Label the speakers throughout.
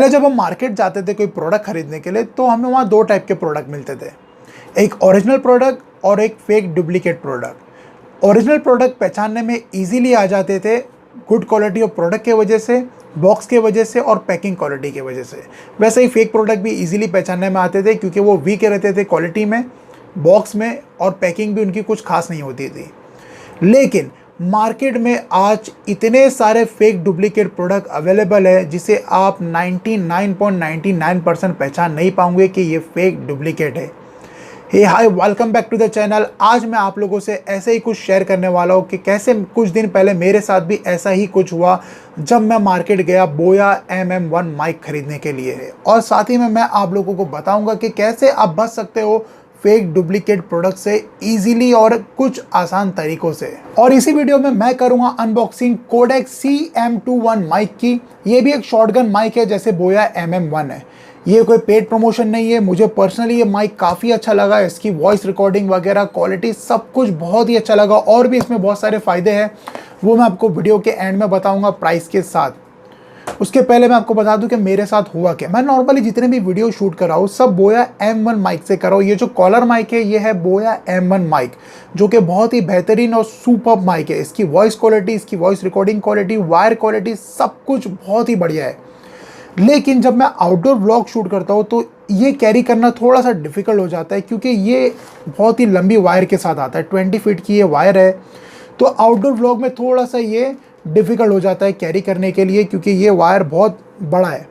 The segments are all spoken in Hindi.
Speaker 1: पहले जब हम मार्केट जाते थे कोई प्रोडक्ट खरीदने के लिए तो हमें वहाँ दो टाइप के प्रोडक्ट मिलते थे, एक ओरिजिनल प्रोडक्ट और एक fake duplicate product. Original product पहचानने में इजीली आ जाते थे गुड क्वालिटी ऑफ प्रोडक्ट की वजह से, बॉक्स की वजह से और पैकिंग क्वालिटी की वजह से। वैसे ही फेक प्रोडक्ट भी इजीली पहचानने में आते थे क्योंकि वो वीक रहते थे क्वालिटी में, बॉक्स में, और पैकिंग भी उनकी कुछ खास नहीं होती थी। लेकिन मार्केट में आज इतने सारे फेक डुप्लीकेट प्रोडक्ट अवेलेबल है जिसे आप 99.99% पहचान नहीं पाओगे कि ये फेक डुप्लीकेट है। Hey hi, welcome back to the channel. आज मैं आप लोगों से ऐसे ही कुछ शेयर करने वाला हूँ कि कैसे कुछ दिन पहले मेरे साथ भी ऐसा ही कुछ हुआ जब मैं मार्केट गया बोया MM1 माइक खरीदने के लिए। और साथ ही में मैं आप लोगों को बताऊंगा कि कैसे आप बच सकते हो फेक डुप्लीकेट प्रोडक्ट से इजीली और कुछ आसान तरीकों से। और इसी वीडियो में मैं करूंगा अनबॉक्सिंग कोडेक CM21 माइक की। ये भी एक शॉटगन माइक है जैसे बोया MM1 है। ये कोई पेड प्रमोशन नहीं है, मुझे पर्सनली ये माइक काफ़ी अच्छा लगा। इसकी वॉइस रिकॉर्डिंग वगैरह क्वालिटी सब कुछ बहुत ही अच्छा लगा और भी इसमें बहुत सारे फ़ायदे हैं, वो मैं आपको वीडियो के एंड में बताऊंगा प्राइस के साथ। उसके पहले मैं आपको बता दूं कि मेरे साथ हुआ क्या। मैं नॉर्मली जितने भी वीडियो शूट कर रहा हूँ सब बोया M1 माइक से कर रहा हूँ। ये जो कॉलर माइक है ये है बोया M1 माइक, जो कि बहुत ही बेहतरीन और सुपर माइक है। इसकी वॉइस क्वालिटी, इसकी voice recording quality, wire quality सब कुछ बहुत ही बढ़िया है। लेकिन जब मैं आउटडोर व्लॉग शूट करता हूँ तो ये कैरी करना थोड़ा सा डिफ़िकल्ट हो जाता है क्योंकि ये बहुत ही लंबी वायर के साथ आता है। 20 फीट की ये वायर है, तो आउटडोर व्लॉग में थोड़ा सा ये डिफ़िकल्ट हो जाता है कैरी करने के लिए क्योंकि ये वायर बहुत बड़ा है।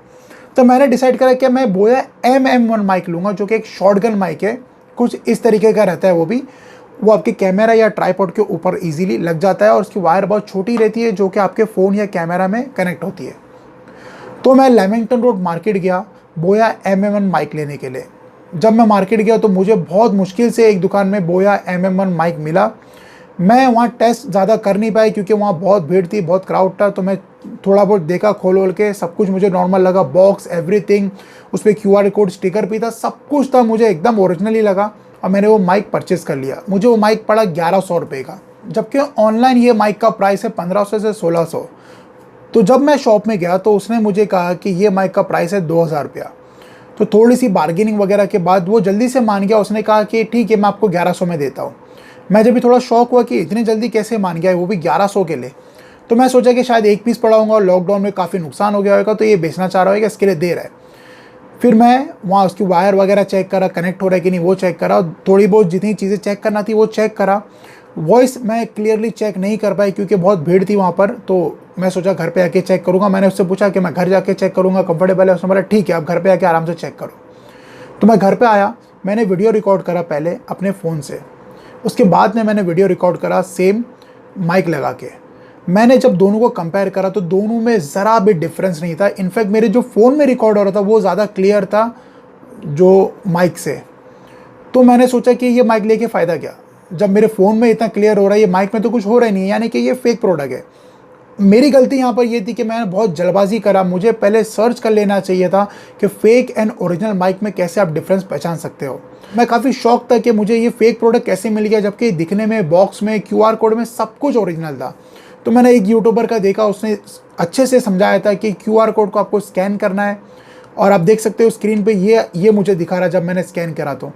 Speaker 1: तो मैंने डिसाइड करा कि मैं बोया MM1 माइक लूँगा, जो कि एक शॉटगन माइक है। कुछ इस तरीके का रहता है, वो आपके कैमरा या ट्राइपॉड के ऊपर ईजिली लग जाता है और उसकी वायर बहुत छोटी रहती है जो कि आपके फ़ोन या कैमरा में कनेक्ट होती है। तो मैं लेमिंगटन रोड मार्केट गया बोया MM1 माइक लेने के लिए। जब मैं मार्केट गया तो मुझे बहुत मुश्किल से एक दुकान में बोया MM1 माइक मिला। मैं वहाँ टेस्ट ज़्यादा कर नहीं पाया क्योंकि वहाँ बहुत भीड़ थी, बहुत क्राउड था। तो मैं थोड़ा बहुत देखा, खोल के सब कुछ मुझे नॉर्मल लगा, बॉक्स एवरीथिंग, उस पर QR कोड स्टिकर भी था, सब कुछ था, मुझे एकदम ओरिजिनल ही लगा और मैंने वो माइक परचेज़ कर लिया। मुझे वो माइक पड़ा 1100 रुपये का, जबकि ऑनलाइन ये माइक का प्राइस है 1500 से 1600। तो जब मैं शॉप में गया तो उसने मुझे कहा कि ये माइक का प्राइस है 2000 रुपया। तो थोड़ी सी बार्गेनिंग वगैरह के बाद वो जल्दी से मान गया। उसने कहा कि ठीक है, मैं आपको 1100 में देता हूँ। मैं जब भी थोड़ा शौक हुआ कि इतनी जल्दी कैसे मान गया है, वो भी 1100 के लिए। तो मैं सोचा कि शायद एक पीस पड़ा होगा और लॉकडाउन में काफ़ी नुकसान हो गया होगा तो ये बेचना चाह रहा होगा, इसके लिए दे रहा है। फिर मैं वहाँ उसकी वायर वगैरह चेक करा, कनेक्ट हो रहा है कि नहीं वो चेक करा, थोड़ी बहुत जितनी चीज़ें चेक करना थी वो चेक करा। वॉइस मैं क्लियरली चेक नहीं कर पाई क्योंकि बहुत भीड़ थी वहाँ पर। तो मैं सोचा घर पे आके चेक करूँगा। मैंने उससे पूछा कि मैं घर जाके चेक करूँगा, कंफर्टेबल है? उसने बोला ठीक है, आप घर पे आके आराम से चेक करो। तो मैं घर पे आया, मैंने वीडियो रिकॉर्ड करा पहले अपने फ़ोन से, उसके बाद में मैंने वीडियो रिकॉर्ड करा सेम माइक लगा के। मैंने जब दोनों को कंपेयर करा तो दोनों में ज़रा भी डिफरेंस नहीं था। इनफैक्ट मेरे जो फ़ोन में रिकॉर्ड हो रहा था वो ज़्यादा क्लियर था जो माइक से। तो मैंने सोचा कि ये माइक लेके फ़ायदा क्या, जब मेरे फ़ोन में इतना क्लियर हो रहा है, ये माइक में तो कुछ हो रहा ही नहीं है, यानी कि ये फेक प्रोडक्ट है। मेरी गलती यहाँ पर ये थी कि मैंने बहुत जल्दबाजी करा। मुझे पहले सर्च कर लेना चाहिए था कि फ़ेक एंड ओरिजिनल माइक में कैसे आप डिफरेंस पहचान सकते हो। मैं काफ़ी शौक था कि मुझे ये फेक प्रोडक्ट कैसे मिल गया, जबकि दिखने में, बॉक्स में, QR कोड में सब कुछ ओरिजिनल था। तो मैंने एक यूट्यूबर का देखा, उसने अच्छे से समझाया था कि QR कोड को आपको स्कैन करना है और आप देख सकते हो स्क्रीन पे ये मुझे दिखा रहा जब मैंने स्कैन करा। तो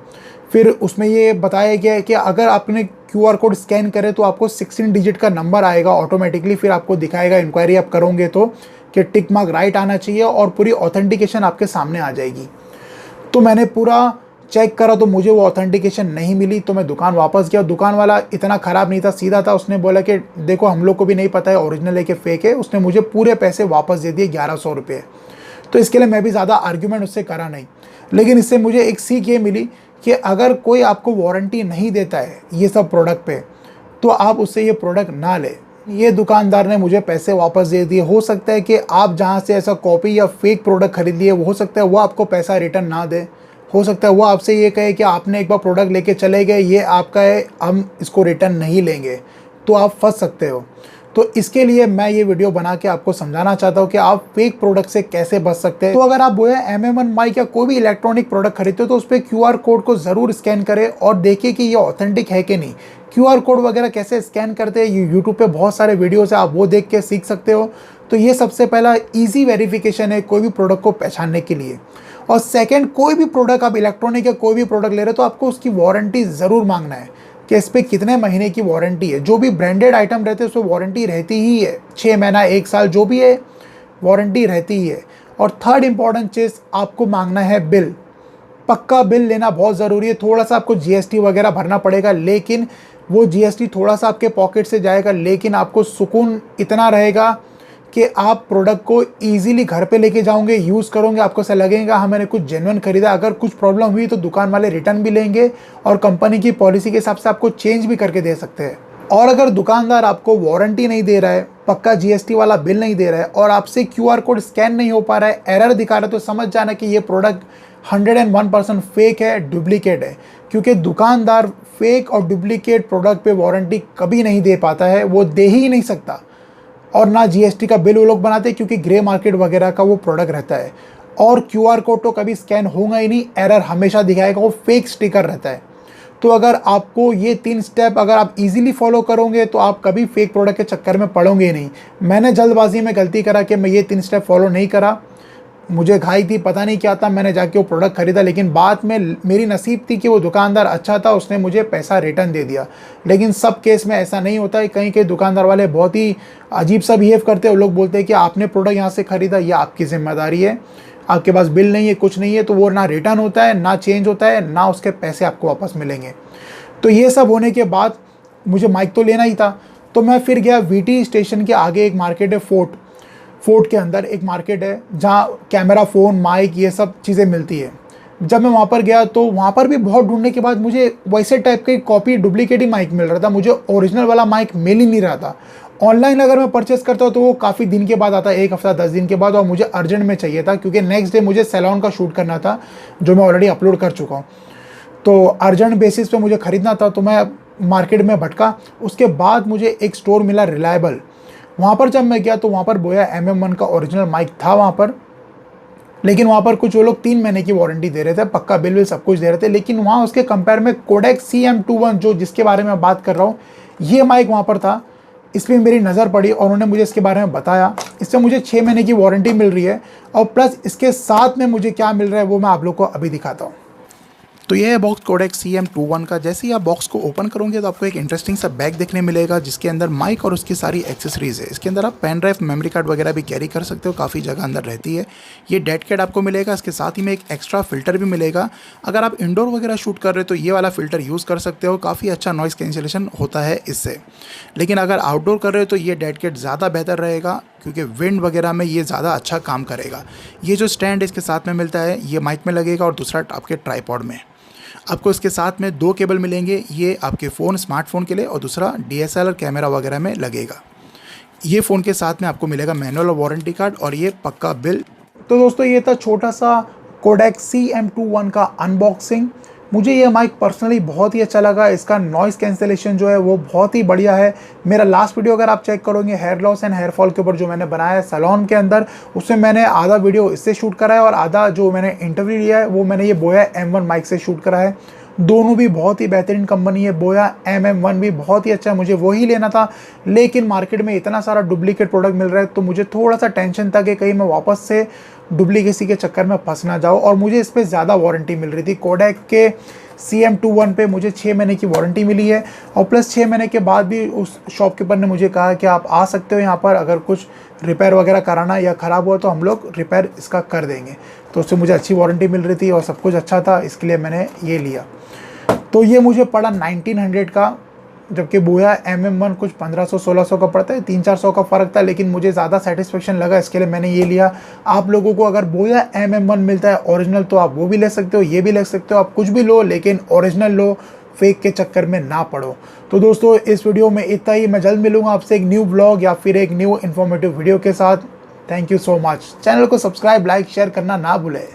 Speaker 1: फिर उसमें ये बताया गया है कि अगर आपने QR कोड स्कैन करे तो आपको 16 डिजिट का नंबर आएगा ऑटोमेटिकली। फिर आपको दिखाएगा, इंक्वायरी आप करोगे तो, कि टिक मार्क राइट आना चाहिए और पूरी ऑथेंटिकेशन आपके सामने आ जाएगी। तो मैंने पूरा चेक करा तो मुझे वो ऑथेंटिकेशन नहीं मिली। तो मैं दुकान वापस गया। दुकान वाला इतना ख़राब नहीं था, सीधा था। उसने बोला कि देखो, हम लोग को भी नहीं पता है ओरिजिनल है कि फेक है। उसने मुझे पूरे पैसे वापस दे दिए, 1100 रुपये। तो इसके लिए मैं भी ज़्यादा आर्ग्यूमेंट उससे करा नहीं। लेकिन इससे मुझे एक सीख ये मिली कि अगर कोई आपको वारंटी नहीं देता है ये सब प्रोडक्ट पे, तो आप उससे ये प्रोडक्ट ना ले। ये दुकानदार ने मुझे पैसे वापस दे दिए। हो सकता है कि आप जहाँ से ऐसा कॉपी या फेक प्रोडक्ट खरीद लिए, हो सकता है वो आपको पैसा रिटर्न ना दे। हो सकता है वो आपसे ये कहे कि आपने एक बार प्रोडक्ट लेके चले गए, ये आपका है, हम इसको रिटर्न नहीं लेंगे। तो आप फंस सकते हो। तो इसके लिए मैं ये वीडियो बना के आपको समझाना चाहता हूँ कि आप फेक प्रोडक्ट से कैसे बच सकते हैं। तो अगर आप बोया MM1 माइक या कोई भी इलेक्ट्रॉनिक प्रोडक्ट खरीदते हो तो उस पर QR कोड को ज़रूर स्कैन करें और देखिए कि ये ऑथेंटिक है कि नहीं। QR कोड वगैरह कैसे स्कैन करते हैं, यूट्यूब पे बहुत सारे वीडियोस है, आप वो देख के सीख सकते हो। तो ये सबसे पहला ईजी वेरिफिकेशन है कोई भी प्रोडक्ट को पहचानने के लिए। और सेकंड, कोई भी प्रोडक्ट आप इलेक्ट्रॉनिक या कोई भी प्रोडक्ट ले रहे हो तो आपको उसकी वारंटी ज़रूर मांगना है कि इस पर कितने महीने की वारंटी है। जो भी ब्रांडेड आइटम रहते हैं उस पर वारंटी रहती ही है, 6 महीना 1 साल जो भी है वारंटी रहती ही है। और थर्ड इंपॉर्टेंट चीज़, आपको मांगना है बिल। पक्का बिल लेना बहुत ज़रूरी है। थोड़ा सा आपको जीएसटी वगैरह भरना पड़ेगा, लेकिन वो जीएसटी थोड़ा सा आपके पॉकेट से जाएगा, लेकिन आपको सुकून इतना रहेगा कि आप प्रोडक्ट को इजीली घर पे लेके जाओगे, यूज़ करोगे, आपको ऐसा लगेगा हाँ मैंने कुछ जेन्युइन खरीदा। अगर कुछ प्रॉब्लम हुई तो दुकान वाले रिटर्न भी लेंगे और कंपनी की पॉलिसी के हिसाब से आपको चेंज भी करके दे सकते हैं। और अगर दुकानदार आपको वारंटी नहीं दे रहा है, पक्का जीएसटी वाला बिल नहीं दे रहा है और आपसे क्यूआर कोड स्कैन नहीं हो पा रहा है, एरर दिखा रहा है, तो समझ जाना कि ये प्रोडक्ट 101% फेक है, डुप्लीकेट है। क्योंकि दुकानदार फेक और डुप्लीकेट प्रोडक्ट पे वारंटी कभी नहीं दे पाता है, वो दे ही नहीं सकता। और ना जीएसटी का बिल वो लोग बनाते हैं, क्योंकि ग्रे मार्केट वगैरह का वो प्रोडक्ट रहता है। और क्यूआर कोड तो कभी स्कैन होगा ही नहीं, एरर हमेशा दिखाएगा, वो फेक स्टिकर रहता है। तो अगर आपको ये 3 स्टेप अगर आप इजीली फॉलो करोगे तो आप कभी फेक प्रोडक्ट के चक्कर में पड़ोगे ही नहीं। मैंने जल्दबाजी में गलती करा कि मैं ये 3 स्टेप फॉलो नहीं करा, मुझे घाई थी, पता नहीं क्या था, मैंने जाके वो प्रोडक्ट खरीदा, लेकिन बाद में मेरी नसीब थी कि वो दुकानदार अच्छा था, उसने मुझे पैसा रिटर्न दे दिया। लेकिन सब केस में ऐसा नहीं होता है, कहीं कहीं दुकानदार वाले बहुत ही अजीब सा बिहेव करते हैं। वो लोग बोलते हैं कि आपने प्रोडक्ट यहाँ से ख़रीदा, ये आपकी जिम्मेदारी है, आपके पास बिल नहीं है, कुछ नहीं है, तो वो ना रिटर्न होता है, ना चेंज होता है, ना उसके पैसे आपको वापस मिलेंगे। तो ये सब होने के बाद मुझे माइक तो लेना ही था, तो मैं फिर गया वीटी स्टेशन के आगे एक मार्केट है, फोर्ट के अंदर एक मार्केट है जहाँ कैमरा, फ़ोन, माइक ये सब चीज़ें मिलती है। जब मैं वहाँ पर गया तो वहाँ पर भी बहुत ढूंढने के बाद मुझे वैसे टाइप का कॉपी डुप्लीकेट ही माइक मिल रहा था, मुझे ओरिजिनल वाला माइक मिल ही नहीं रहा था। ऑनलाइन अगर मैं परचेस करता हूँ तो वो काफ़ी दिन के बाद आता है, 1 हफ्ता 10 दिन के बाद, और मुझे अर्जेंट में चाहिए था क्योंकि नेक्स्ट डे मुझे सैलून का शूट करना था जो मैं ऑलरेडी अपलोड कर चुका हूँ। तो अर्जेंट बेसिस पे मुझे ख़रीदना था, तो मैं मार्केट में भटका। उसके बाद मुझे एक स्टोर मिला रिलायबल, वहाँ पर जब मैं गया तो वहाँ पर बोया MM1 का ओरिजिनल माइक था वहाँ पर। लेकिन वहाँ पर कुछ वो लोग 3 महीने की वारंटी दे रहे थे, पक्का बिल सब कुछ दे रहे थे, लेकिन वहाँ उसके कंपेयर में कोडेक CM21 जो जिसके बारे में बात कर रहा हूँ, ये माइक वहाँ पर था। इस पर मेरी नज़र पड़ी और उन्होंने मुझे इसके बारे में बताया। इससे मुझे 6 महीने की वारंटी मिल रही है और प्लस इसके साथ में मुझे क्या मिल रहा है वो मैं आप लोग को अभी दिखाता हूँ। तो ये है बॉक्स कोडेक CM21 का। जैसे ही आप बॉक्स को ओपन करोगे तो आपको एक इंटरेस्टिंग सा बैग देखने मिलेगा जिसके अंदर माइक और उसकी सारी एक्सेसरीज है। इसके अंदर आप पेन ड्राइव, मेमोरी कार्ड वगैरह भी कैरी कर सकते हो, काफ़ी जगह अंदर रहती है। ये डेड कैट आपको मिलेगा, इसके साथ ही में एक एक्स्ट्रा फिल्टर भी मिलेगा। अगर आप इंडोर वगैरह शूट कर रहे हो तो ये वाला फिल्टर यूज़ कर सकते हो, काफ़ी अच्छा नॉइस कैंसिलेशन होता है इससे। लेकिन अगर आउटडोर कर रहे हो तो ये डेड कैट ज़्यादा बेहतर रहेगा क्योंकि विंड वगैरह में ये ज़्यादा अच्छा काम करेगा। ये जो स्टैंड इसके साथ में मिलता है ये माइक में लगेगा और दूसरा आपके ट्राइपॉड में। आपको इसके साथ में 2 केबल मिलेंगे, ये आपके फ़ोन, स्मार्टफोन के लिए, और दूसरा DSLR कैमरा वगैरह में लगेगा। ये फ़ोन के साथ में आपको मिलेगा मैनुअल और वारंटी कार्ड और ये पक्का बिल। तो दोस्तों ये था छोटा सा कोडेक CM21 का अनबॉक्सिंग। मुझे ये माइक पर्सनली बहुत ही अच्छा लगा, इसका नॉइज़ कैंसिलेशन जो है वो बहुत ही बढ़िया है। मेरा लास्ट वीडियो अगर आप चेक करोगे hair loss and hair fall के ऊपर जो मैंने बनाया है सैलून के अंदर, उसमें मैंने आधा वीडियो इससे शूट करा है और आधा जो मैंने इंटरव्यू लिया है वो मैंने ये बोया M1 माइक से शूट करा है। दोनों भी बहुत ही बेहतरीन कंपनी है, बोया MM1 भी बहुत ही अच्छा है, मुझे वही लेना था। लेकिन मार्केट में इतना सारा डुप्लीकेट प्रोडक्ट मिल रहा है तो मुझे थोड़ा सा टेंशन था कि कहीं मैं वापस से डुप्लीकेसी के चक्कर में फंस ना जाऊँ। और मुझे इस पर ज़्यादा वारंटी मिल रही थी। कोडेक के CM21 पे मुझे 6 महीने की वारंटी मिली है और प्लस 6 महीने के बाद भी उस शॉपकीपर ने मुझे कहा कि आप आ सकते हो यहाँ पर, अगर कुछ रिपेयर वगैरह कराना या ख़राब हुआ तो हम लोग रिपेयर इसका कर देंगे। तो उससे मुझे अच्छी वारंटी मिल रही थी और सब कुछ अच्छा था, इसके लिए मैंने ये लिया। तो ये मुझे पड़ा 1900 का, जबकि बोया MM1 कुछ 1500-1600 का पड़ता है, 300-400 का फ़र्क था। लेकिन मुझे ज़्यादा सेटिस्फेक्शन लगा, इसके लिए मैंने ये लिया। आप लोगों को अगर बोया MM1 मिलता है ओरिजिनल तो आप वो भी ले सकते हो, ये भी ले सकते हो, आप कुछ भी लो लेकिन ओरिजिनल लो, फेक के चक्कर में ना पड़ो। तो दोस्तों इस वीडियो में इतना ही। मैं जल्द मिलूँगा आपसे एक न्यू ब्लॉग या फिर एक न्यू इन्फॉर्मेटिव वीडियो के साथ। Thank you so much. Channel को सब्सक्राइब, लाइक, शेयर करना ना भूलें।